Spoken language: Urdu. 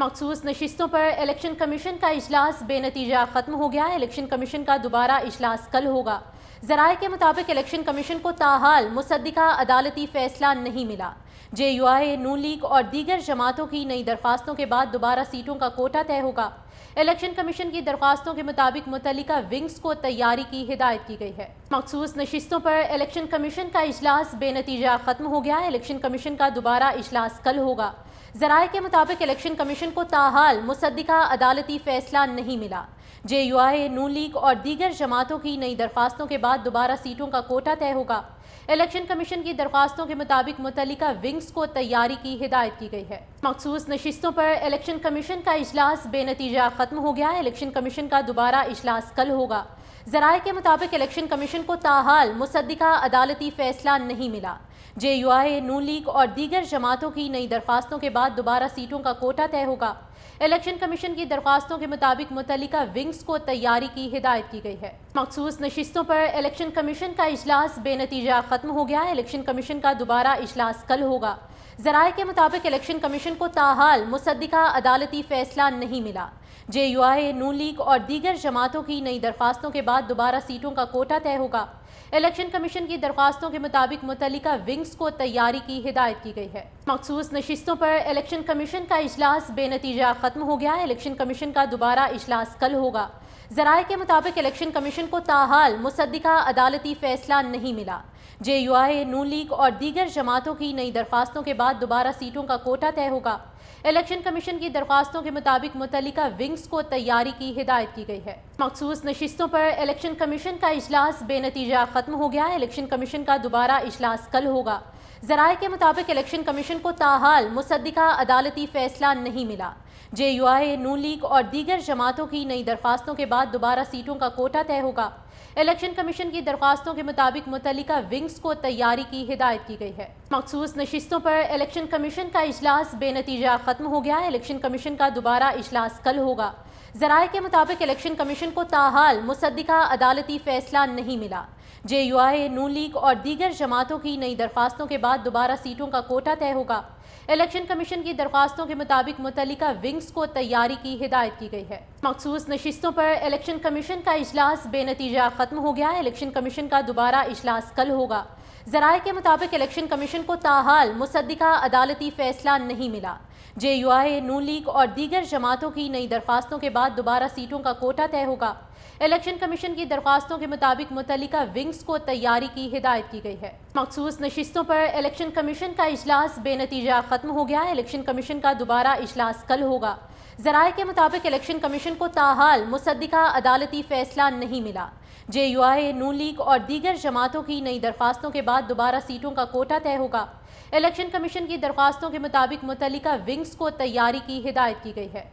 مخصوص نشستوں پر الیکشن کمیشن کا اجلاس بے نتیجہ ختم ہو گیا۔ الیکشن کمیشن کا دوبارہ اجلاس کل ہوگا۔ ذرائع کے مطابق الیکشن کمیشن کو تاحال مصدقہ عدالتی فیصلہ نہیں ملا۔ جے یو آئی، نون لیگ اور دیگر جماعتوں کی نئی درخواستوں کے بعد دوبارہ سیٹوں کا کوٹہ طے ہوگا۔ الیکشن کمیشن کی درخواستوں کے مطابق متعلقہ ونگز کو تیاری کی ہدایت کی گئی ہے۔ مخصوص نشستوں پر الیکشن کمیشن کا اجلاس بے نتیجہ ختم ہو گیا۔ الیکشن کمیشن کا دوبارہ اجلاس کل ہوگا۔ ذرائع کے مطابق الیکشن کمیشن کو تاحال مصدقہ عدالتی فیصلہ نہیں ملا۔ جے یو آئی، نون لیگ اور دیگر جماعتوں کی نئی درخواستوں کے بعد دوبارہ سیٹوں کا کوٹہ طے ہوگا۔ الیکشن کمیشن کی درخواستوں کے مطابق متعلقہ ونگز کو تیاری کی ہدایت کی گئی ہے۔ مخصوص نشستوں پر الیکشن کمیشن کا اجلاس بے نتیجہ ختم ہو گیا۔ الیکشن کمیشن کا دوبارہ اجلاس کل ہوگا۔ ذرائع کے مطابق الیکشن کمیشن کو تاحال مصدقہ عدالتی فیصلہ نہیں ملا۔ جے یو آئی، نون لیگ اور دیگر جماعتوں کی نئی درخواستوں کے بعد دوبارہ سیٹوں کا کوٹہ طے ہوگا۔ الیکشن کمیشن کی درخواستوں کے مطابق متعلقہ ونگز کو تیاری کی ہدایت کی گئی ہے۔ مخصوص نشستوں پر الیکشن کمیشن کا اجلاس بے نتیجہ ختم ہو گیا۔ الیکشن کمیشن کا دوبارہ اجلاس کل ہوگا۔ ذرائع کے مطابق الیکشن کمیشن کو تاحال مصدقہ عدالتی فیصلہ نہیں ملا۔ جے یو آئی، نون لیگ اور دیگر جماعتوں کی نئی درخواستوں کے بعد دوبارہ سیٹوں کا کوٹہ طے ہوگا۔ الیکشن کمیشن کی درخواستوں کے مطابق متعلقہ ونگز کو تیاری کی ہدایت کی گئی ہے۔ مخصوص نشستوں پر الیکشن کمیشن کا اجلاس بے نتیجہ ختم ہو گیا۔ الیکشن کمیشن کا دوبارہ اجلاس کل ہوگا۔ ذرائع کے مطابق الیکشن کمیشن کو تاحال مصدقہ عدالتی فیصلہ نہیں ملا۔ جے یو آئی، نون لیگ اور دیگر جماعتوں کی نئی درخواستوں کے بعد دوبارہ سیٹوں کا کوٹہ طے ہوگا۔ الیکشن کمیشن کی درخواستوں کے مطابق متعلقہ ونگز کو تیاری کی ہدایت کی گئی ہے۔ مخصوص نشستوں پر الیکشن کمیشن کا اجلاس بے نتیجہ ختم ہو گیا۔ الیکشن کمیشن کا دوبارہ اجلاس کل ہوگا۔ ذرائع کے مطابق الیکشن کمیشن کو تاحال مصدقہ عدالتی فیصلہ نہیں ملا۔ جے یو آئی، نون لیگ اور دیگر جماعتوں کی نئی درخواستوں کے بعد دوبارہ سیٹوں کا کوٹہ طے ہوگا۔ الیکشن کمیشن کی درخواستوں کے مطابق متعلقہ ونگز کو تیاری کی ہدایت کی گئی ہے۔ مخصوص نشستوں پر الیکشن کمیشن کا اجلاس بے نتیجہ ختم ہو گیا۔ الیکشن کمیشن کا دوبارہ اجلاس کل ہوگا۔ ذرائع کے مطابق الیکشن کمیشن کو تاحال مصدقہ عدالتی فیصلہ نہیں ملا۔ جے یو آئی، نون لیگ اور دیگر جماعتوں کی نئی درخواستوں کے بعد دوبارہ سیٹوں کا کوٹہ طے ہوگا۔ الیکشن کمیشن کی درخواستوں کے مطابق متعلقہ ونگز کو تیاری کی ہدایت کی گئی ہے۔ مخصوص نشستوں پر الیکشن کمیشن کا اجلاس بے نتیجہ ختم ہو گیا۔ الیکشن کمیشن کا دوبارہ اجلاس کل ہوگا۔ ذرائع کے مطابق الیکشن کمیشن کو تاحال مصدقہ عدالتی فیصلہ نہیں ملا۔ جے یو آئی، نون لیگ اور دیگر جماعتوں کی نئی درخواستوں کے بعد دوبارہ سیٹوں کا کوٹہ طے ہوگا۔ الیکشن کمیشن کی درخواستوں کے مطابق متعلقہ ونگز کو تیاری کی ہدایت کی گئی ہے۔ مخصوص نشستوں پر الیکشن کمیشن کا اجلاس بے نتیجہ ختم ہو گیا۔ الیکشن کمیشن کا دوبارہ اجلاس کل ہوگا۔ ذرائع کے مطابق الیکشن کمیشن کو تاحال مصدقہ عدالتی فیصلہ نہیں ملا۔ جے یو آئی، نون لیگ اور دیگر جماعتوں کی نئی درخواستوں کے بعد دوبارہ سیٹوں کا کوٹہ طے ہوگا۔ الیکشن کمیشن کی درخواستوں کے مطابق متعلقہ ونگز کو تیاری کی ہدایت کی گئی ہے۔